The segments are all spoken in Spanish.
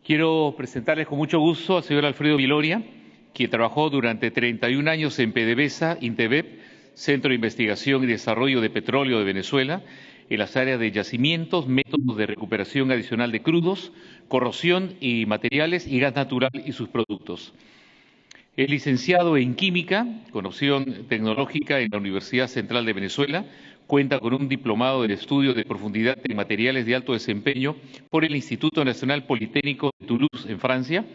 Quiero presentarles con mucho gusto al señor Alfredo Viloria, quien trabajó durante 31 años en PDVSA, Intevep, Centro de Investigación y Desarrollo de Petróleo de Venezuela, en las áreas de yacimientos, métodos de recuperación adicional de crudos, corrosión y materiales y gas natural y sus productos. Es licenciado en Química, con opción tecnológica en la Universidad Central de Venezuela. Cuenta con un diplomado en estudio de profundidad en materiales de alto desempeño por el Instituto Nacional Politécnico de Toulouse, en Francia,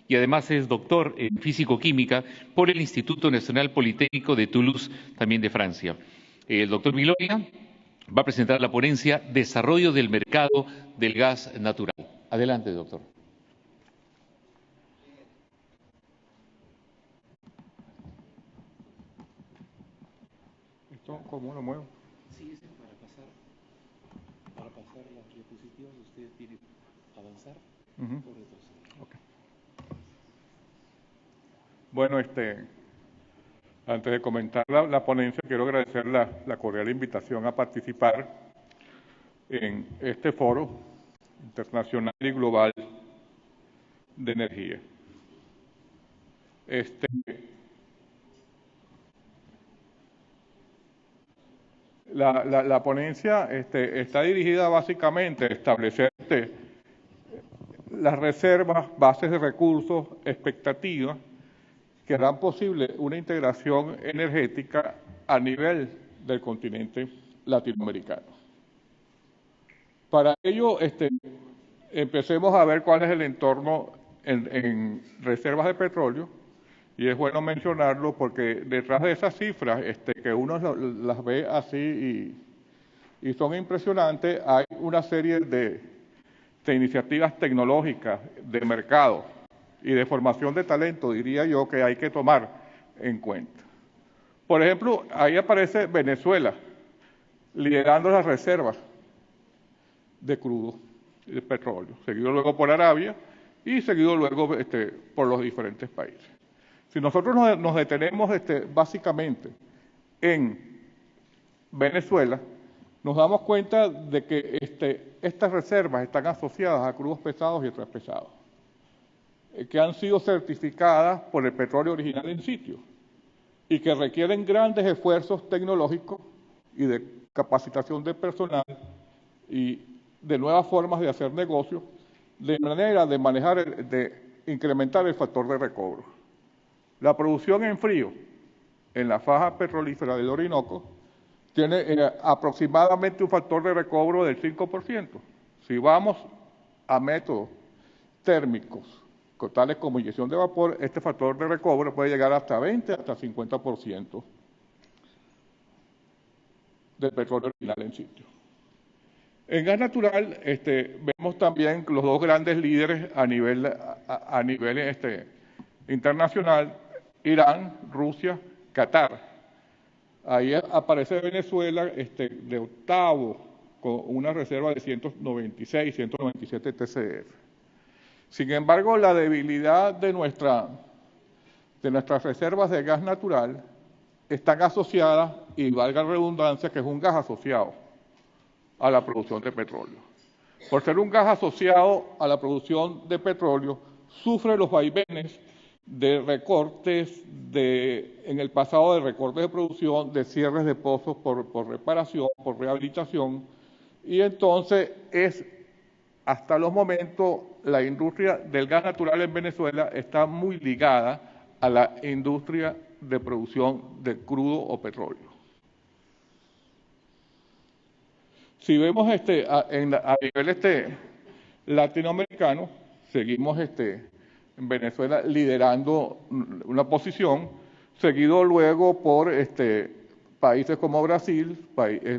y además es doctor en Físico-Química por el Instituto Nacional Politécnico de Toulouse, también de Francia. El doctor Viloria va a presentar la ponencia Desarrollo del mercado del gas natural. Adelante, doctor. ¿Cómo lo muevo? Sí, para pasar las diapositivas, usted tiene que avanzar o retroceder. Okay. Bueno, antes de comentar la ponencia, quiero agradecer la cordial invitación a participar en este foro internacional y global de energía. La ponencia está dirigida básicamente a establecer las reservas, bases de recursos, expectativas que harán posible una integración energética a nivel del continente latinoamericano. Para ello, empecemos a ver cuál es el entorno en reservas de petróleo, y es bueno mencionarlo porque detrás de esas cifras, que uno las ve así y son impresionantes, hay una serie de iniciativas tecnológicas, de mercado y de formación de talento, diría yo, que hay que tomar en cuenta. Por ejemplo, ahí aparece Venezuela, liderando las reservas de crudo y de petróleo, seguido luego por Arabia y seguido luego por los diferentes países. Si nosotros nos detenemos básicamente en Venezuela, nos damos cuenta de que estas reservas están asociadas a crudos pesados y ultrapesados, que han sido certificadas por el petróleo original en sitio y que requieren grandes esfuerzos tecnológicos y de capacitación de personal y de nuevas formas de hacer negocios, de manera de manejar, de incrementar el factor de recobro. La producción en frío en la faja petrolífera del Orinoco tiene aproximadamente un factor de recobro del 5%. Si vamos a métodos térmicos, tales como inyección de vapor, este factor de recobro puede llegar hasta 20, hasta 50% del petróleo original en sitio. En gas natural, vemos también los dos grandes líderes a nivel internacional, Irán, Rusia, Qatar. Ahí aparece Venezuela de octavo, con una reserva de 196, 197 TCF. Sin embargo, la debilidad de nuestras reservas de gas natural están asociadas, y valga la redundancia, que es un gas asociado a la producción de petróleo. Por ser un gas asociado a la producción de petróleo, sufre los vaivenes de recortes, en el pasado de recortes de producción, de cierres de pozos por reparación, por rehabilitación, y entonces hasta los momentos, la industria del gas natural en Venezuela está muy ligada a la industria de producción de crudo o petróleo. Si vemos a nivel latinoamericano, seguimos en Venezuela liderando una posición, seguido luego por países como Brasil,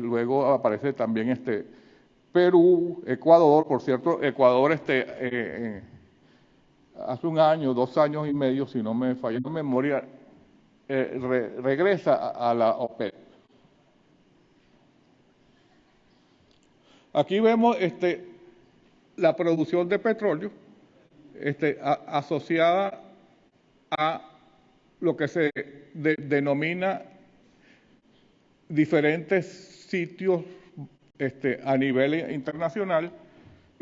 luego aparece también Perú, Ecuador. Por cierto, Ecuador hace un año, 2 años y medio, si no me falla la memoria, regresa a la OPEP. Aquí vemos la producción de petróleo asociada a lo que se denomina diferentes sitios a nivel internacional,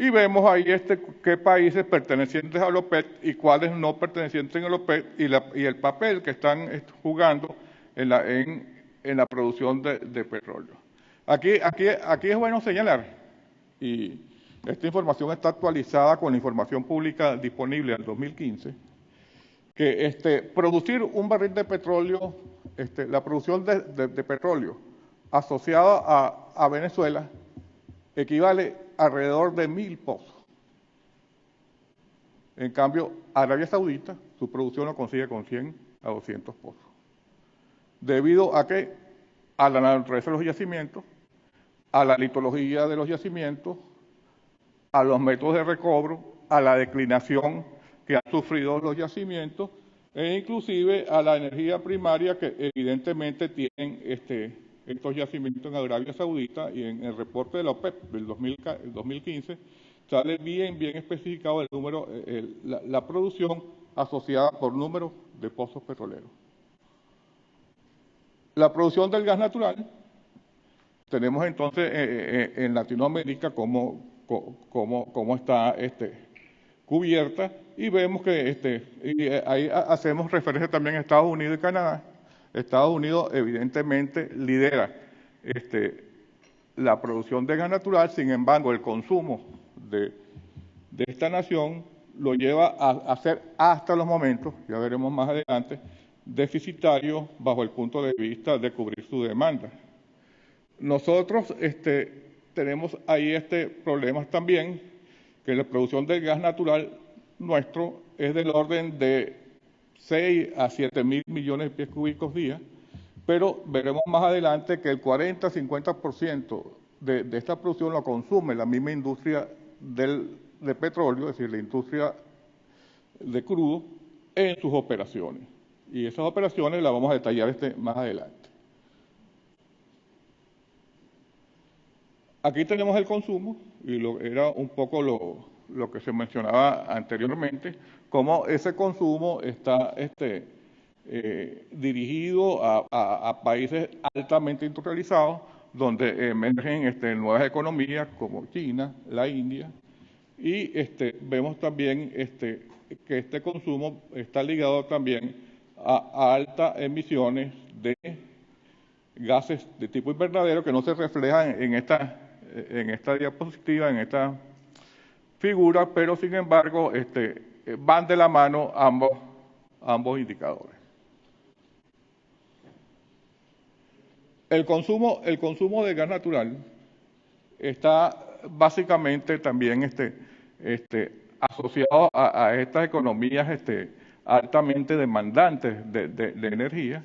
Y vemos ahí qué países pertenecientes a la OPEP y cuáles no pertenecientes a la OPEP y el papel que están jugando en la producción de petróleo. Aquí es bueno señalar, y esta información está actualizada con la información pública disponible en 2015, que producir un barril de petróleo, la producción de petróleo asociada a Venezuela equivale alrededor de 1.000 pozos. En cambio, Arabia Saudita, su producción lo consigue con 100 a 200 pozos. ¿Debido a qué? A la naturaleza de los yacimientos, a la litología de los yacimientos, a los métodos de recobro, a la declinación que han sufrido los yacimientos e inclusive a la energía primaria que evidentemente tienen estos yacimientos en Arabia Saudita, y en el reporte de la OPEP del 2015 sale bien especificado el número, la producción asociada por número de pozos petroleros. La producción del gas natural, tenemos entonces en Latinoamérica cómo está cubierta, y vemos que ahí hacemos referencia también a Estados Unidos y Canadá. Estados Unidos evidentemente lidera la producción de gas natural, sin embargo el consumo de esta nación lo lleva a ser hasta los momentos, ya veremos más adelante, deficitario bajo el punto de vista de cubrir su demanda. Nosotros tenemos ahí problemas también, que la producción del gas natural nuestro es del orden de 6 a 7 mil millones de pies cúbicos día, pero veremos más adelante que el 40-50% de esta producción lo consume la misma industria de petróleo, es decir, la industria de crudo, en sus operaciones. Y esas operaciones las vamos a detallar más adelante. Aquí tenemos el consumo, y era un poco lo que se mencionaba anteriormente, cómo ese consumo está dirigido a países altamente industrializados, donde emergen nuevas economías como China, la India, y vemos también que este consumo está ligado también a altas emisiones de gases de tipo invernadero que no se reflejan en esta diapositiva, en esta figura, pero sin embargo van de la mano ambos indicadores. El consumo de gas natural está básicamente también asociado a estas economías altamente demandantes de energía,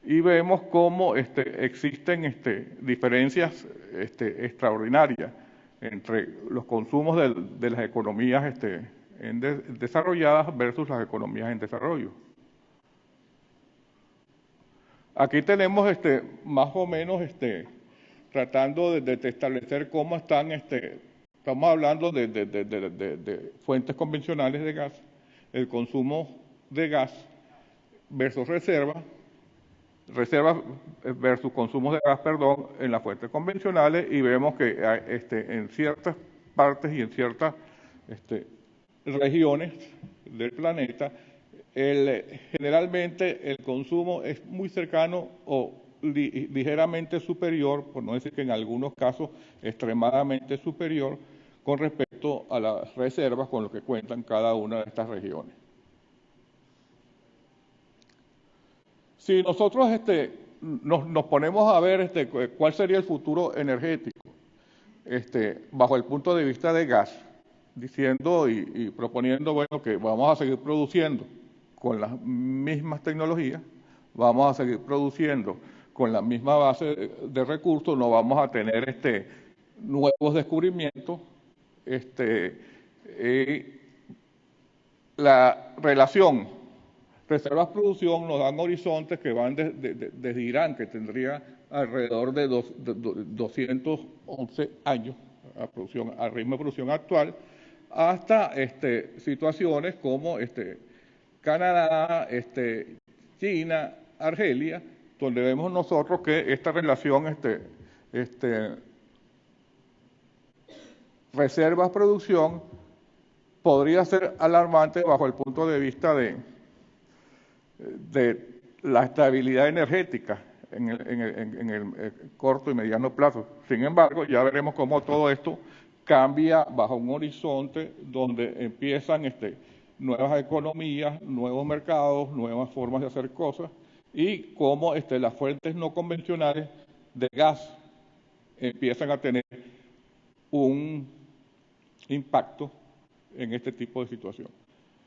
y vemos cómo existen diferencias extraordinarias entre los consumos de las economías desarrolladas versus las economías en desarrollo. Aquí tenemos más o menos tratando de establecer cómo están, estamos hablando de fuentes convencionales de gas, el consumo de gas versus reservas versus consumos de gas, perdón, en las fuentes convencionales, y vemos que en ciertas partes y en ciertas regiones del planeta, generalmente el consumo es muy cercano o ligeramente superior, por no decir que en algunos casos extremadamente superior, con respecto a las reservas con lo que cuentan cada una de estas regiones. Si nosotros nos ponemos a ver cuál sería el futuro energético bajo el punto de vista de gas, diciendo y proponiendo, bueno, que vamos a seguir produciendo con las mismas tecnologías, vamos a seguir produciendo con la misma base de recursos, no vamos a tener nuevos descubrimientos. La relación reservas-producción nos dan horizontes que van desde Irán, que tendría alrededor de 211 años al ritmo de producción actual, hasta situaciones como Canadá, China, Argelia, donde vemos nosotros que esta relación reservas, producción, podría ser alarmante bajo el punto de vista de la estabilidad energética en el corto y mediano plazo. Sin embargo, ya veremos cómo todo esto cambia bajo un horizonte donde empiezan nuevas economías, nuevos mercados, nuevas formas de hacer cosas y cómo las fuentes no convencionales de gas empiezan a tener un impacto en este tipo de situación.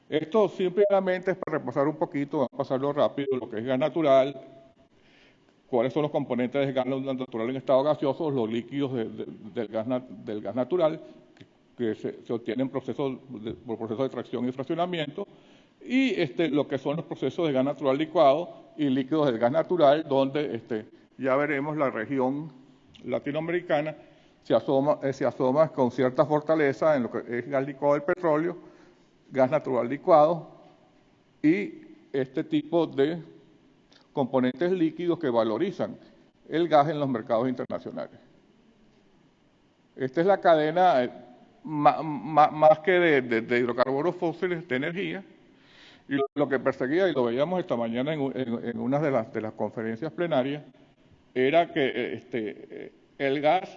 Esto simplemente es para repasar un poquito, vamos a pasarlo rápido, lo que es gas natural, cuáles son los componentes del gas natural en estado gaseoso, los líquidos del gas natural, que se obtienen por procesos de tracción y fraccionamiento, y lo que son los procesos de gas natural licuado y líquidos del gas natural, donde ya veremos la región latinoamericana se asoma con cierta fortaleza en lo que es gas licuado del petróleo, gas natural licuado y este tipo de componentes líquidos que valorizan el gas en los mercados internacionales. Esta es la cadena más que de hidrocarburos fósiles de energía, y lo que perseguía, y lo veíamos esta mañana en una de las conferencias plenarias, era que el gas,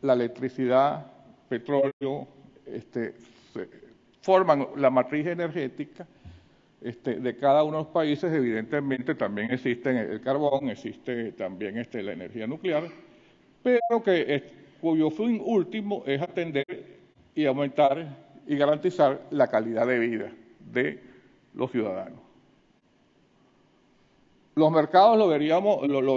la electricidad, petróleo, forman la matriz energética de cada uno de los países. Evidentemente también existe el carbón, existe también la energía nuclear, pero cuyo fin último es atender y aumentar y garantizar la calidad de vida de los ciudadanos. Los mercados lo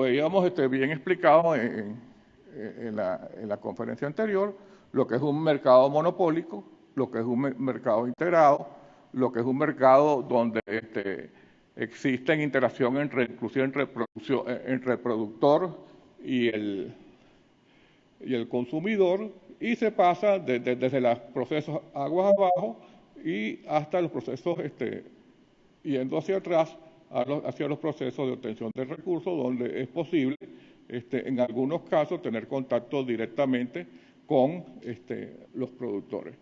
veíamos bien explicado en la conferencia anterior, lo que es un mercado monopólico, lo que es un mercado integrado, lo que es un mercado donde existe interacción inclusive entre el productor y el consumidor, y se pasa desde los procesos aguas abajo y hasta los procesos yendo hacia atrás, hacia los procesos de obtención de recursos, donde es posible, en algunos casos, tener contacto directamente con los productores.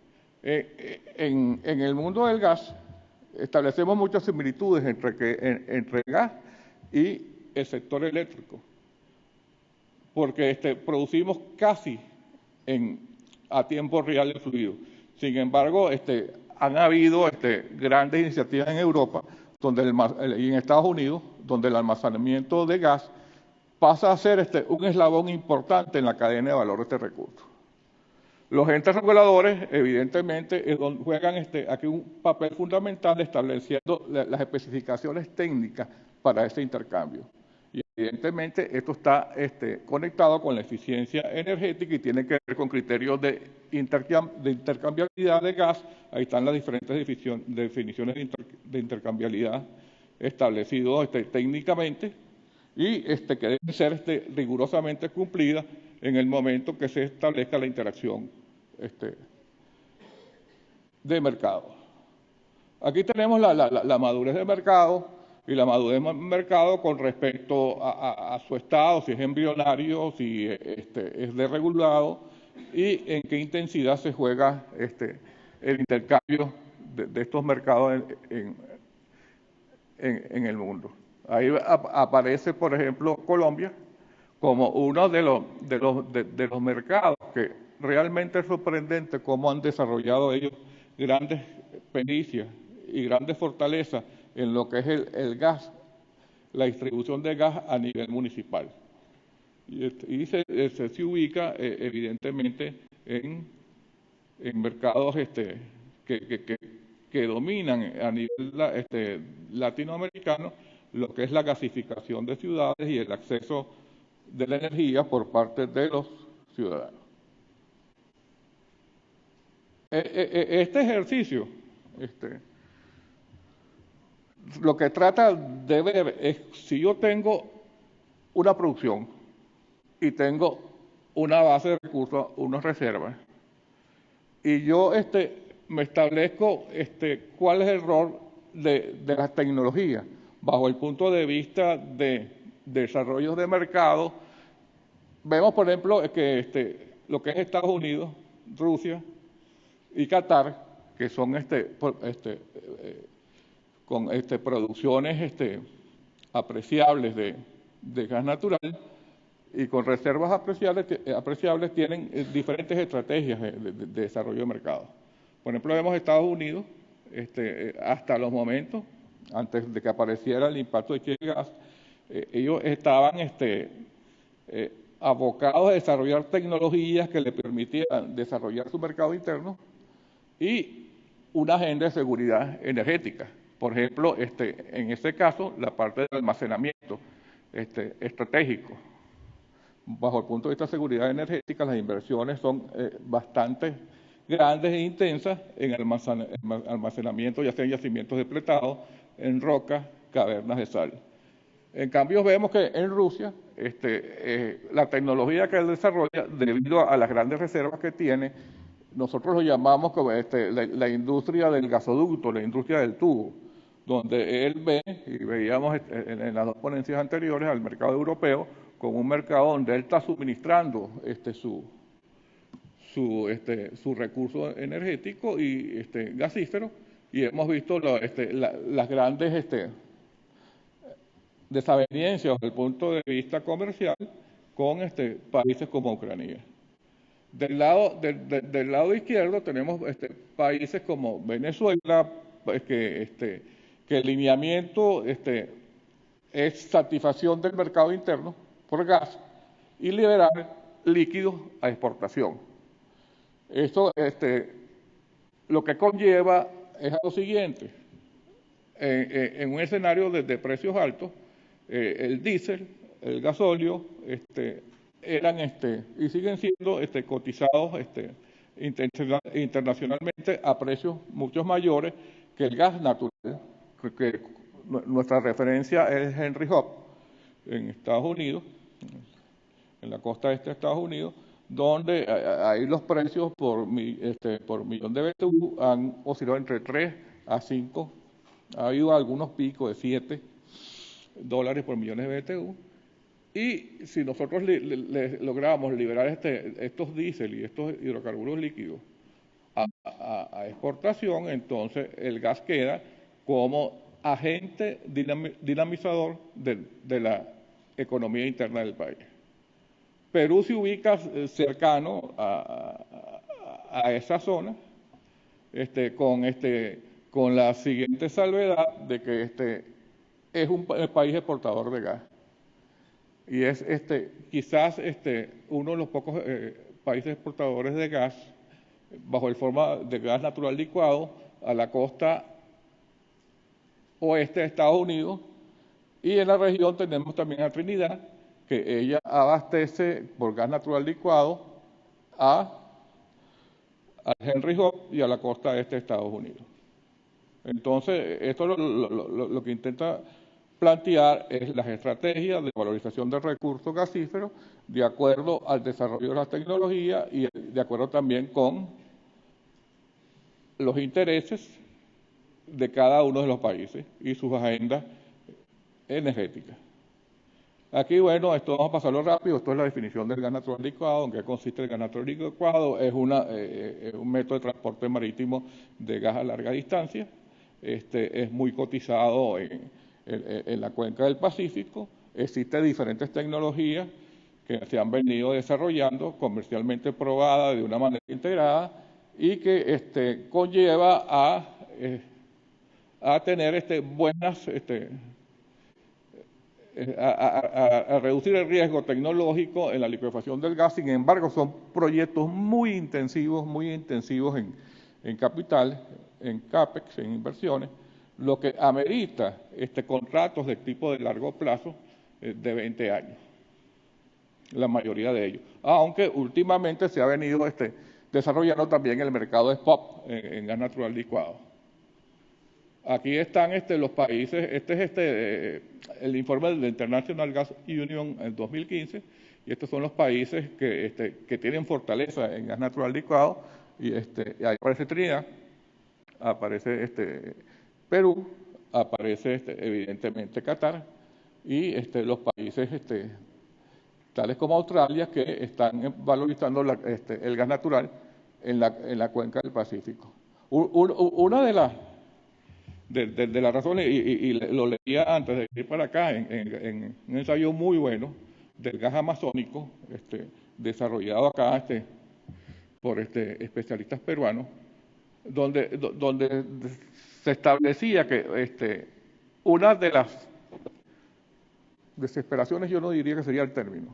En el mundo del gas, establecemos muchas similitudes entre el gas y el sector eléctrico, porque producimos casi a tiempo real el fluido. Sin embargo, han habido grandes iniciativas en Europa y en Estados Unidos, donde el almacenamiento de gas pasa a ser un eslabón importante en la cadena de valor de este recurso. Los entes reguladores, evidentemente, juegan aquí un papel fundamental estableciendo las especificaciones técnicas para ese intercambio. Y evidentemente esto está conectado con la eficiencia energética y tiene que ver con criterios de intercambiabilidad de gas. Ahí están las diferentes definiciones de intercambiabilidad establecidos técnicamente y que deben ser rigurosamente cumplidas en el momento que se establezca la interacción de mercado. Aquí tenemos la madurez de mercado y la madurez de mercado con respecto a su estado, si es embrionario, si es desregulado y en qué intensidad se juega el intercambio de estos mercados en el mundo. Ahí aparece, por ejemplo, Colombia como uno de los mercados que realmente es sorprendente cómo han desarrollado ellos grandes pericias y grandes fortalezas en lo que es el gas, la distribución de gas a nivel municipal. Y se ubica evidentemente en mercados que dominan a nivel latinoamericano lo que es la gasificación de ciudades y el acceso de la energía por parte de los ciudadanos. Este ejercicio, lo que trata de ver es si yo tengo una producción y tengo una base de recursos, unas reservas, y yo me establezco cuál es el rol de las tecnologías bajo el punto de vista de desarrollos de mercado. Vemos, por ejemplo, que lo que es Estados Unidos, Rusia, y Qatar, que son con producciones apreciables de gas natural y con reservas apreciables tienen diferentes estrategias de desarrollo de mercado. Por ejemplo, vemos Estados Unidos, hasta los momentos, antes de que apareciera el impacto de shale gas, ellos estaban abocados a desarrollar tecnologías que le permitieran desarrollar su mercado interno y una agenda de seguridad energética. Por ejemplo, en este caso, la parte del almacenamiento estratégico. Bajo el punto de vista de seguridad energética, las inversiones son bastante grandes e intensas en almacenamiento, ya sea en yacimientos depletados, en rocas, cavernas de sal. En cambio, vemos que en Rusia, la tecnología que él desarrolla, debido a las grandes reservas que tiene, nosotros lo llamamos como la industria del gasoducto, la industria del tubo, donde él ve, y veíamos en las dos ponencias anteriores, al mercado europeo, como un mercado donde él está suministrando su recurso energético y gasífero, y hemos visto las grandes desavenencias desde el punto de vista comercial con países como Ucrania. Del lado izquierdo tenemos países como Venezuela, que el lineamiento es satisfacción del mercado interno por gas y liberar líquidos a exportación. Esto lo que conlleva es lo siguiente: en un escenario de precios altos, el diésel, el gasóleo, eran y siguen siendo cotizados internacionalmente a precios mucho mayores que el gas natural, que nuestra referencia es Henry Hub en Estados Unidos, en la costa este de Estados Unidos, donde ahí los precios por millón de BTU han oscilado entre 3 a 5, ha habido algunos picos de $7 por millones de BTU, y si nosotros logramos liberar estos diésel y estos hidrocarburos líquidos a exportación, entonces el gas queda como agente dinamizador de la economía interna del país. Perú se ubica cercano a esa zona, con la siguiente salvedad de que es un país exportador de gas. Y es quizás uno de los pocos países exportadores de gas, bajo el forma de gas natural licuado, a la costa oeste de Estados Unidos, y en la región tenemos también a Trinidad, que ella abastece por gas natural licuado al Henry Hub y a la costa este de Estados Unidos. Entonces, esto lo que intenta plantear es las estrategias de valorización de recursos gasíferos de acuerdo al desarrollo de la tecnología y de acuerdo también con los intereses de cada uno de los países y sus agendas energéticas. Aquí, bueno, esto vamos a pasarlo rápido. Esto es la definición del gas natural licuado. ¿En qué consiste el gas natural licuado? Es un método de transporte marítimo de gas a larga distancia. Es muy cotizado en la cuenca del Pacífico. Existen diferentes tecnologías que se han venido desarrollando, comercialmente probadas de una manera integrada, y que conlleva a tener buenas... a reducir el riesgo tecnológico en la licuefacción del gas. Sin embargo, son proyectos muy intensivos en capital, en CAPEX, en inversiones, lo que amerita contratos de tipo de largo plazo de 20 años, la mayoría de ellos. Aunque últimamente se ha venido desarrollando también el mercado de spot en gas natural licuado. Aquí están los países, es el informe del International Gas Union en 2015, y estos son los países que tienen fortaleza en gas natural licuado, y ahí aparece Trinidad, aparece Perú, aparece evidentemente Qatar, y los países tales como Australia, que están valorizando el gas natural en la cuenca del Pacífico. Una de las razones, y lo leía antes de ir para acá, en un ensayo muy bueno del gas amazónico, desarrollado acá por especialistas peruanos, donde se establecía que una de las desesperaciones, yo no diría que sería el término,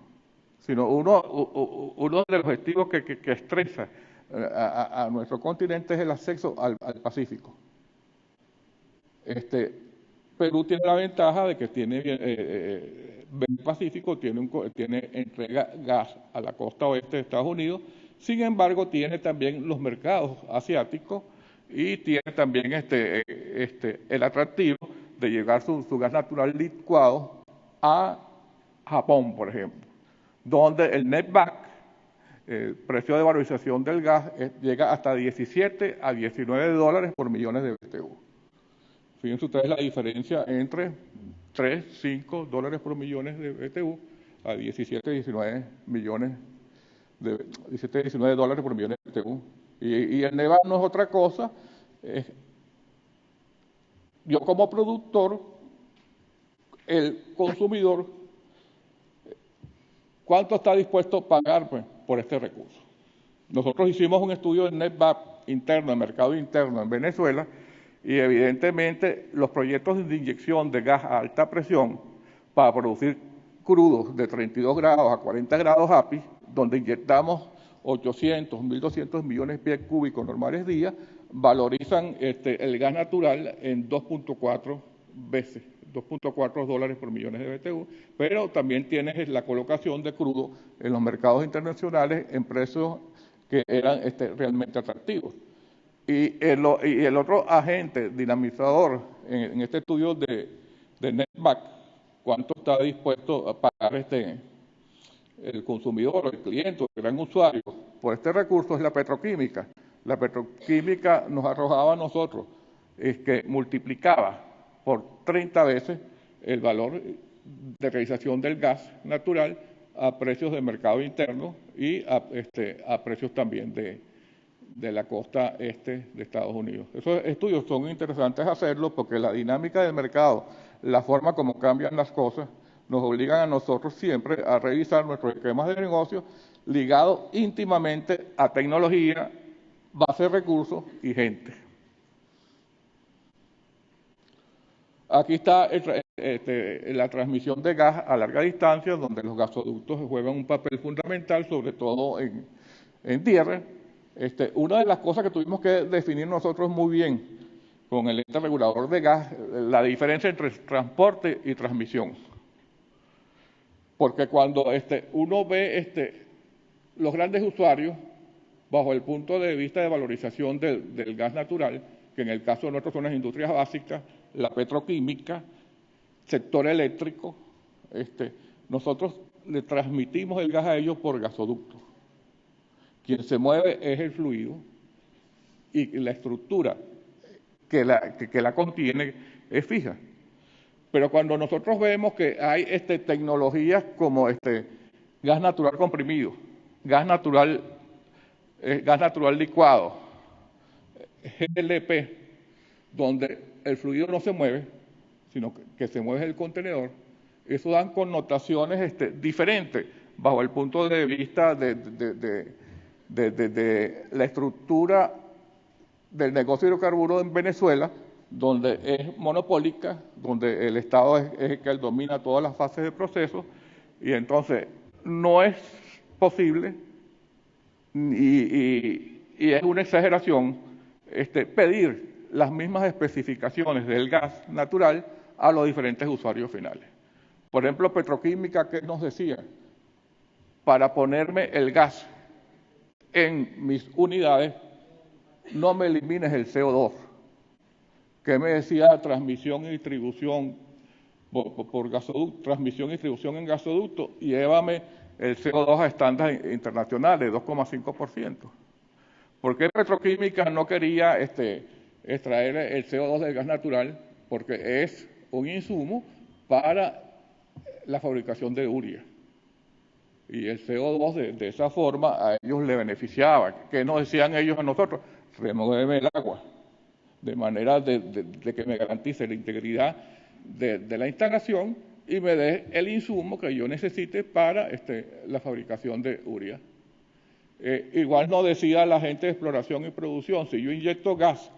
sino uno de los objetivos que estresa a nuestro continente es el acceso al Pacífico. Perú tiene la ventaja de que tiene el Pacífico, entrega gas a la costa oeste de Estados Unidos, sin embargo tiene también los mercados asiáticos y tiene también el atractivo de llevar su gas natural licuado a Japón, por ejemplo, donde el netback, el precio de valorización del gas, llega hasta 17 a 19 dólares por millones de BTU. Fíjense ustedes la diferencia entre 3, 5 dólares por millones de BTU a 17, 19 dólares por millones de BTU. Y el netback no es otra cosa. Yo como productor, el consumidor, ¿cuánto está dispuesto a pagar por este recurso? Nosotros hicimos un estudio de netback interno, de mercado interno en Venezuela, y evidentemente los proyectos de inyección de gas a alta presión para producir crudos de 32 grados a 40 grados API, donde inyectamos 800, 1.200 millones de pies cúbicos normales día, valorizan el gas natural en 2.4 veces, 2.4 dólares por millones de BTU, pero también tienes la colocación de crudo en los mercados internacionales en precios que eran realmente atractivos. Y el otro agente dinamizador en este estudio de netback, ¿cuánto está dispuesto a pagar el consumidor, el cliente, el gran usuario por este recurso? Es la petroquímica. La petroquímica nos arrojaba a nosotros, que multiplicaba por 30 veces el valor de realización del gas natural a precios de mercado interno y a precios también de la costa este de Estados Unidos. Esos estudios son interesantes hacerlos porque la dinámica del mercado, la forma como cambian las cosas, nos obligan a nosotros siempre a revisar nuestros esquemas de negocio ligados íntimamente a tecnología, base de recursos y gente. Aquí está la transmisión de gas a larga distancia, donde los gasoductos juegan un papel fundamental, sobre todo en tierra. Una de las cosas que tuvimos que definir nosotros muy bien con el ente regulador de gas, la diferencia entre transporte y transmisión. Porque cuando uno ve los grandes usuarios, bajo el punto de vista de valorización del gas natural, que en el caso de nosotros son las industrias básicas, la petroquímica, sector eléctrico, nosotros le transmitimos el gas a ellos por gasoductos. Quien se mueve es el fluido y la estructura que la contiene es fija. Pero cuando nosotros vemos que hay tecnologías como gas natural comprimido, gas natural licuado, GLP, donde el fluido no se mueve, sino que se mueve el contenedor, eso dan connotaciones diferentes bajo el punto de vista de la estructura del negocio de hidrocarburos en Venezuela, donde es monopólica, donde el Estado es el que domina todas las fases del proceso, y entonces no es posible y es una exageración pedir las mismas especificaciones del gas natural a los diferentes usuarios finales. Por ejemplo, Petroquímica, ¿qué nos decía? Para ponerme el gas en mis unidades, no me elimines el CO2. ¿Qué me decía? Transmisión y distribución por gasoducto, transmisión y distribución en gasoducto, y llévame el CO2 a estándares internacionales, 2,5%. ¿Por qué Petroquímica no quería extraer el CO2 del gas natural? Porque es un insumo para la fabricación de urea. Y el CO2 de esa forma a ellos le beneficiaba. ¿Qué nos decían ellos a nosotros? Remuéveme el agua, de manera de que me garantice la integridad de la instalación y me dé el insumo que yo necesite para la fabricación de urea. Igual nos decía la gente de exploración y producción, si yo inyecto gas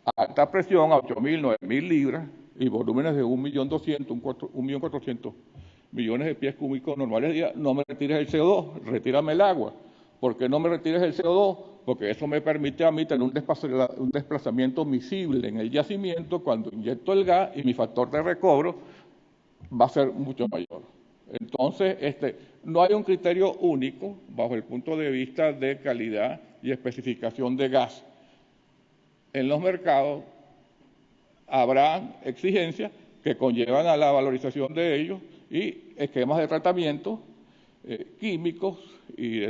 a alta presión, a 8.000, 9.000 libras, y volúmenes de 1.200.000, 1.400.000 de pies cúbicos normales día, no me retires el CO2, retírame el agua. ¿Por qué no me retires el CO2? Porque eso me permite a mí tener un desplazamiento misible en el yacimiento cuando inyecto el gas y mi factor de recobro va a ser mucho mayor. Entonces, no hay un criterio único bajo el punto de vista de calidad y especificación de gas. En los mercados habrá exigencias que conllevan a la valorización de ellos y esquemas de tratamiento químicos y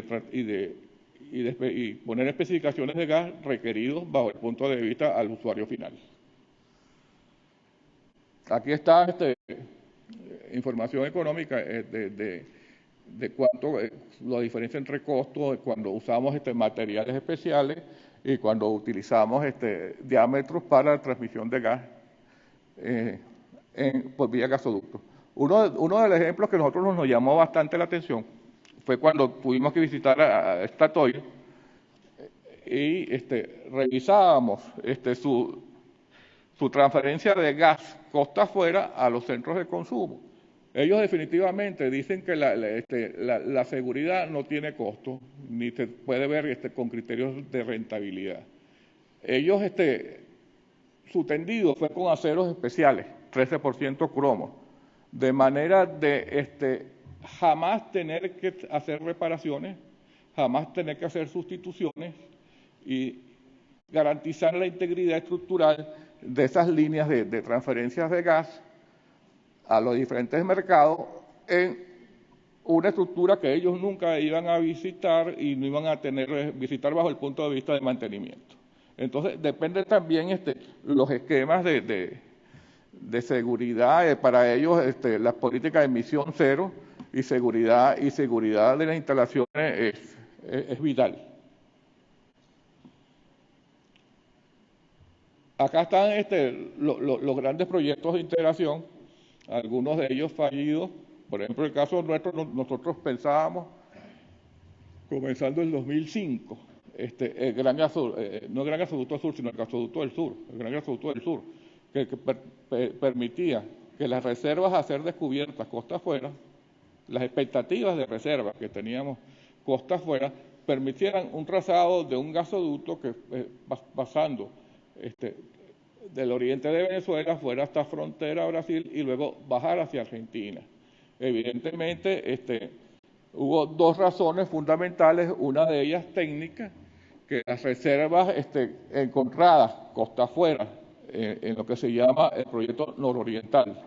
poner especificaciones de gas requeridos bajo el punto de vista al usuario final. Aquí está información económica de cuánto la diferencia entre costos cuando usamos materiales especiales y cuando utilizamos diámetros para la transmisión de gas por vía gasoducto. Uno de los ejemplos que a nosotros nos llamó bastante la atención fue cuando tuvimos que visitar a Statoil y revisábamos su transferencia de gas costa afuera a los centros de consumo. Ellos definitivamente dicen que la seguridad no tiene costo, ni se puede ver con criterios de rentabilidad. Ellos, su tendido fue con aceros especiales, 13% cromo, de manera de jamás tener que hacer reparaciones, jamás tener que hacer sustituciones y garantizar la integridad estructural de esas líneas de transferencias de gas a los diferentes mercados en una estructura que ellos nunca iban a visitar y no iban a visitar bajo el punto de vista de mantenimiento. Entonces, depende también los esquemas de seguridad, para ellos la política de emisión cero y seguridad de las instalaciones es vital. Acá están los grandes proyectos de integración, algunos de ellos fallidos. Por ejemplo, el caso nuestro, nosotros pensábamos, comenzando en 2005, el gran no el gran gasoducto sur, sino el gasoducto del sur, el gran gasoducto del sur, que permitía que las reservas a ser descubiertas costa afuera, las expectativas de reserva que teníamos costa afuera, permitieran un trazado de un gasoducto que pasando del oriente de Venezuela fuera hasta frontera Brasil y luego bajar hacia Argentina. Evidentemente, hubo dos razones fundamentales, una de ellas técnica, que las reservas encontradas costa afuera, en lo que se llama el proyecto nororiental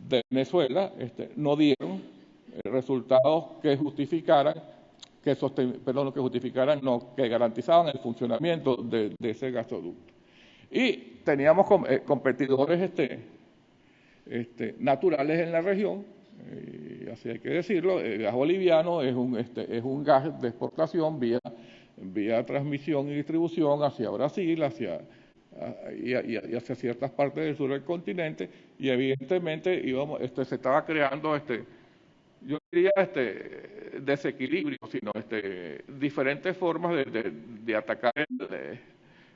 de Venezuela, no dieron resultados que justificaran, que garantizaban el funcionamiento de ese gasoducto. Y teníamos competidores naturales en la región, así hay que decirlo. El gas boliviano es un gas de exportación vía transmisión y distribución hacia Brasil, y hacia ciertas partes del sur del continente, y evidentemente se estaba creando yo diría desequilibrio, sino diferentes formas de atacar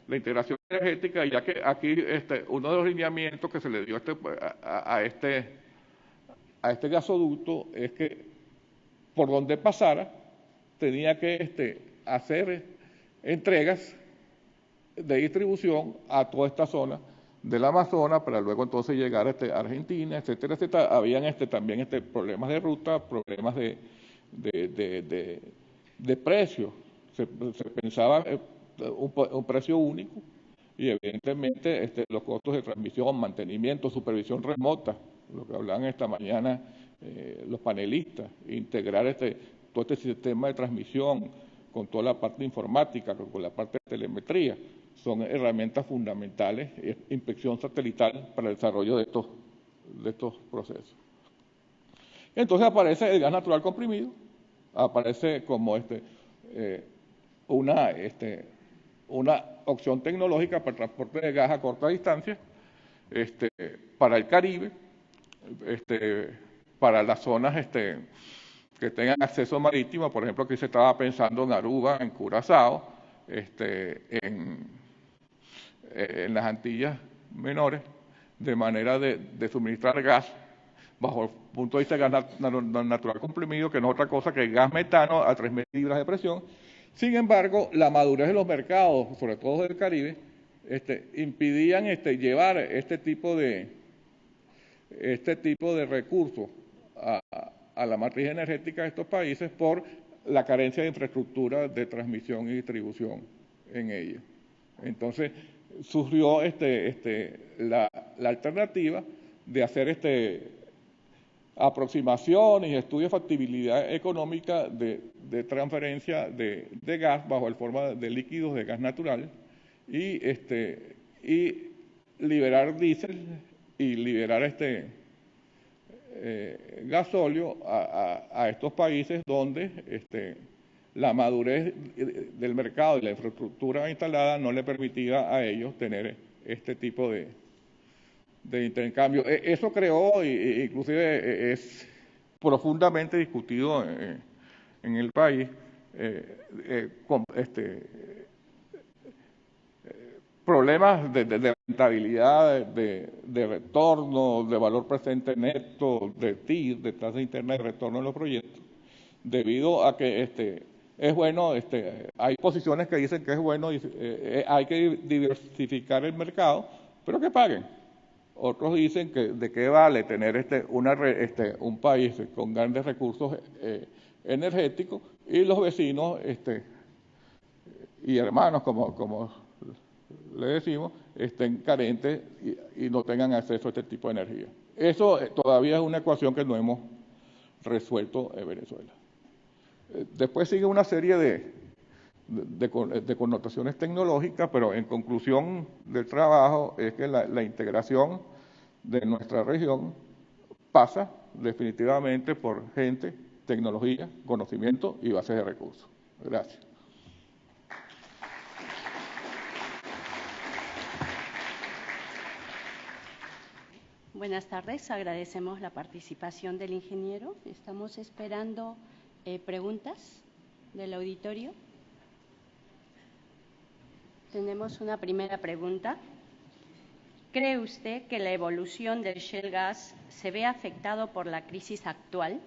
la integración energética, ya que aquí uno de los lineamientos que se le dio a este gasoducto es que por donde pasara tenía que hacer entregas de distribución a toda esta zona del Amazonas para luego entonces llegar a Argentina, etcétera, etcétera. Habían también problemas de ruta, problemas de precio. Se pensaba un precio único y evidentemente los costos de transmisión, mantenimiento, supervisión remota, lo que hablaban esta mañana los panelistas, integrar todo este sistema de transmisión con toda la parte informática, con la parte de telemetría, son herramientas fundamentales, inspección satelital para el desarrollo de estos procesos. Entonces aparece el gas natural comprimido, aparece como una opción tecnológica para el transporte de gas a corta distancia, para el Caribe, para las zonas que tengan acceso marítimo. Por ejemplo, aquí se estaba pensando en Aruba, en Curazao, en las Antillas Menores, de manera de suministrar gas bajo el punto de vista de gas natural comprimido, que no es otra cosa que gas metano a 3.000 libras de presión. Sin embargo, la madurez de los mercados, sobre todo del Caribe, impidían llevar este tipo de recursos a la matriz energética de estos países por la carencia de infraestructura de transmisión y distribución en ellos. Entonces surgió la alternativa de hacer aproximaciones y estudios de factibilidad económica de transferencia de gas bajo el forma de líquidos de gas natural y liberar diésel y liberar gasóleo a estos países donde la madurez del mercado y la infraestructura instalada no le permitía a ellos tener este tipo de intercambio. Eso creó, inclusive es profundamente discutido en el país, problemas de rentabilidad, de retorno, de valor presente neto, de TIR, de tasa interna de retorno en los proyectos, debido a que es bueno, hay posiciones que dicen que es bueno, hay que diversificar el mercado, pero que paguen. Otros dicen que de qué vale tener un país con grandes recursos energéticos y los vecinos y hermanos, como le decimos, estén carentes y no tengan acceso a este tipo de energía. Eso todavía es una ecuación que no hemos resuelto en Venezuela. Después sigue una serie de connotaciones tecnológicas, pero en conclusión del trabajo es que la integración de nuestra región pasa definitivamente por gente, tecnología, conocimiento y bases de recursos. Gracias. Buenas tardes, agradecemos la participación del ingeniero. Estamos esperando preguntas del auditorio. Tenemos una primera pregunta. ¿Cree usted que la evolución del shale gas se ve afectado por la crisis actual?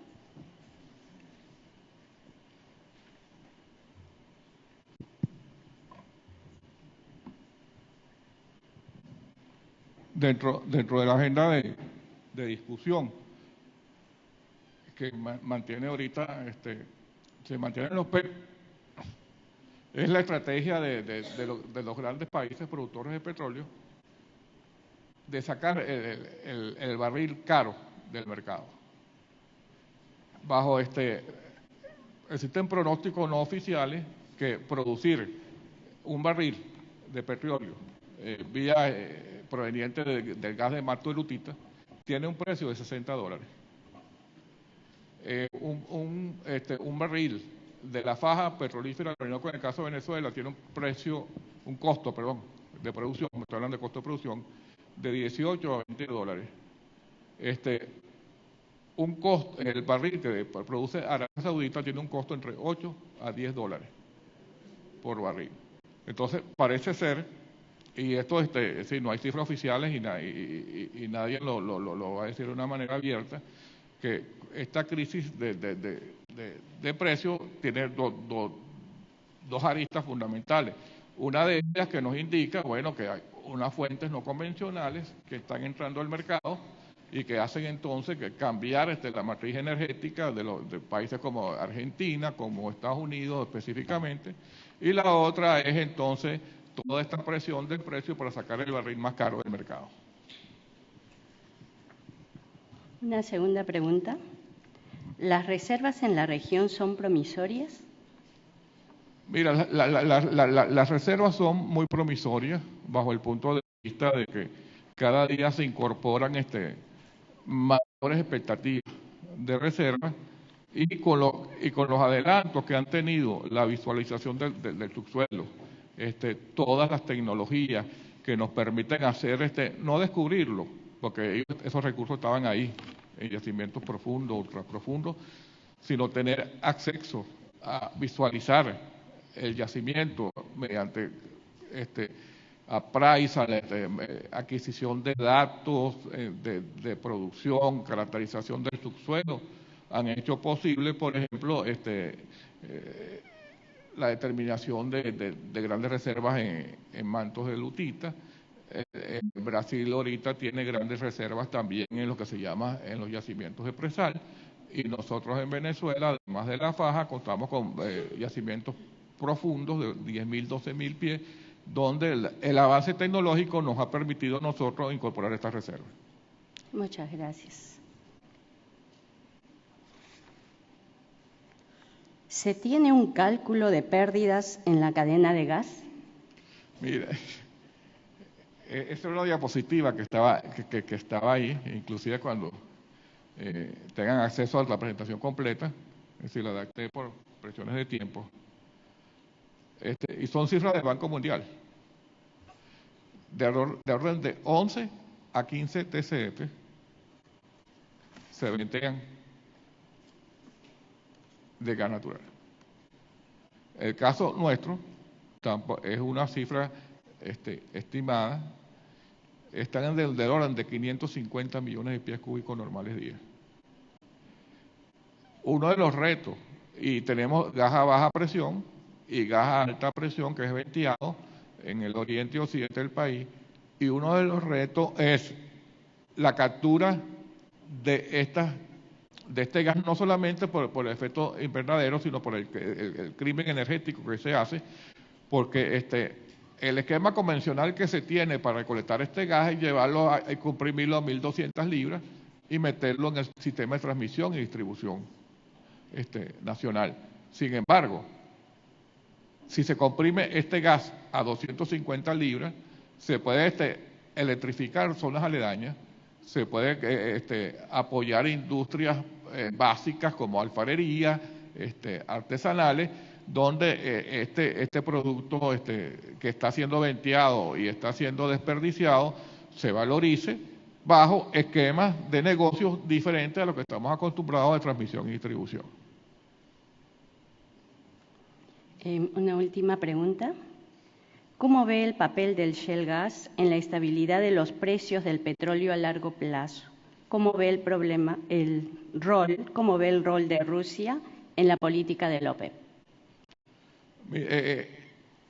Dentro de la agenda de discusión que mantiene ahorita, se mantienen los PEP, es la estrategia de los grandes países productores de petróleo de sacar el barril caro del mercado. Bajo existen pronósticos no oficiales que producir un barril de petróleo proveniente del gas de marto-elutita tiene un precio de $60. Un barril de la faja petrolífera Orinoco, en el caso de Venezuela, tiene un costo de producción, me estoy hablando de costo de producción, de $18 a $20. El barril que produce Arabia Saudita tiene un costo entre $8 a $10 por barril. Entonces, parece ser, y esto no hay cifras oficiales y nadie lo va a decir de una manera abierta, que esta crisis de precios tiene dos aristas fundamentales. Una de ellas que nos indica, bueno, que hay unas fuentes no convencionales que están entrando al mercado y que hacen entonces que cambiar la matriz energética de países como Argentina, como Estados Unidos específicamente, y la otra es entonces toda esta presión del precio para sacar el barril más caro del mercado. Una segunda pregunta. ¿Las reservas en la región son promisorias? Mira, las reservas son muy promisorias bajo el punto de vista de que cada día se incorporan mayores expectativas de reserva y con los adelantos que han tenido la visualización del subsuelo, todas las tecnologías que nos permiten hacer, no descubrirlo, porque esos recursos estaban ahí, en yacimientos profundos, ultraprofundos, sino tener acceso a visualizar el yacimiento mediante appraisal, adquisición de datos de producción, caracterización del subsuelo, han hecho posible, por ejemplo, la determinación de grandes reservas en mantos de lutita. Brasil ahorita tiene grandes reservas también en lo que se llama en los yacimientos de presal, y nosotros en Venezuela, además de la faja, contamos con yacimientos profundos de 10.000, 12.000 pies, donde el avance tecnológico nos ha permitido a nosotros incorporar estas reservas. Muchas gracias. ¿Se tiene un cálculo de pérdidas en la cadena de gas? Mire, esta es una diapositiva que estaba ahí, inclusive cuando tengan acceso a la presentación completa, es decir, la adapté por presiones de tiempo. Y son cifras del Banco Mundial, de orden de 11 a 15 TCF se ventean de gas natural. El caso nuestro es una cifra estimada, están del orden de 550 millones de pies cúbicos normales día. Uno de los retos, y tenemos gas a baja presión y gas a alta presión que es venteado en el oriente y occidente del país, y uno de los retos es la captura de este gas, no solamente por el efecto invernadero, sino por el crimen energético que se hace, porque el esquema convencional que se tiene para recolectar este gas es llevarlo y comprimirlo a 1.200 libras y meterlo en el sistema de transmisión y distribución nacional. Sin embargo, si se comprime este gas a 250 libras, se puede electrificar zonas aledañas, se puede apoyar industrias básicas como alfarería, artesanales, donde este producto que está siendo venteado y está siendo desperdiciado se valorice bajo esquemas de negocios diferentes a lo que estamos acostumbrados de transmisión y distribución. Una última pregunta. ¿Cómo ve el papel del shale gas en la estabilidad de los precios del petróleo a largo plazo? ¿Cómo ve el rol de Rusia en la política de la OPEP?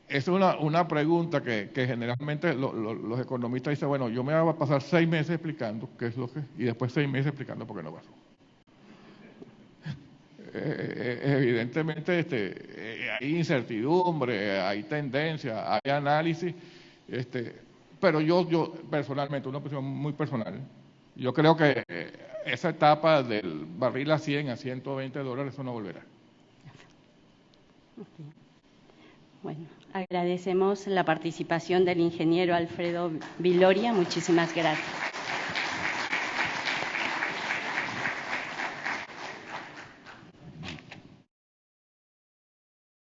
Es una pregunta que generalmente los economistas dicen, bueno, yo me voy a pasar 6 meses explicando qué es lo que, y después 6 meses explicando por qué no pasó. Evidentemente hay incertidumbre, hay tendencia, hay análisis, pero yo personalmente, una opinión muy personal, yo creo que esa etapa del barril a 100 a 120 dólares, eso no volverá. Okay. Bueno, agradecemos la participación del ingeniero Alfredo Viloria. Muchísimas gracias.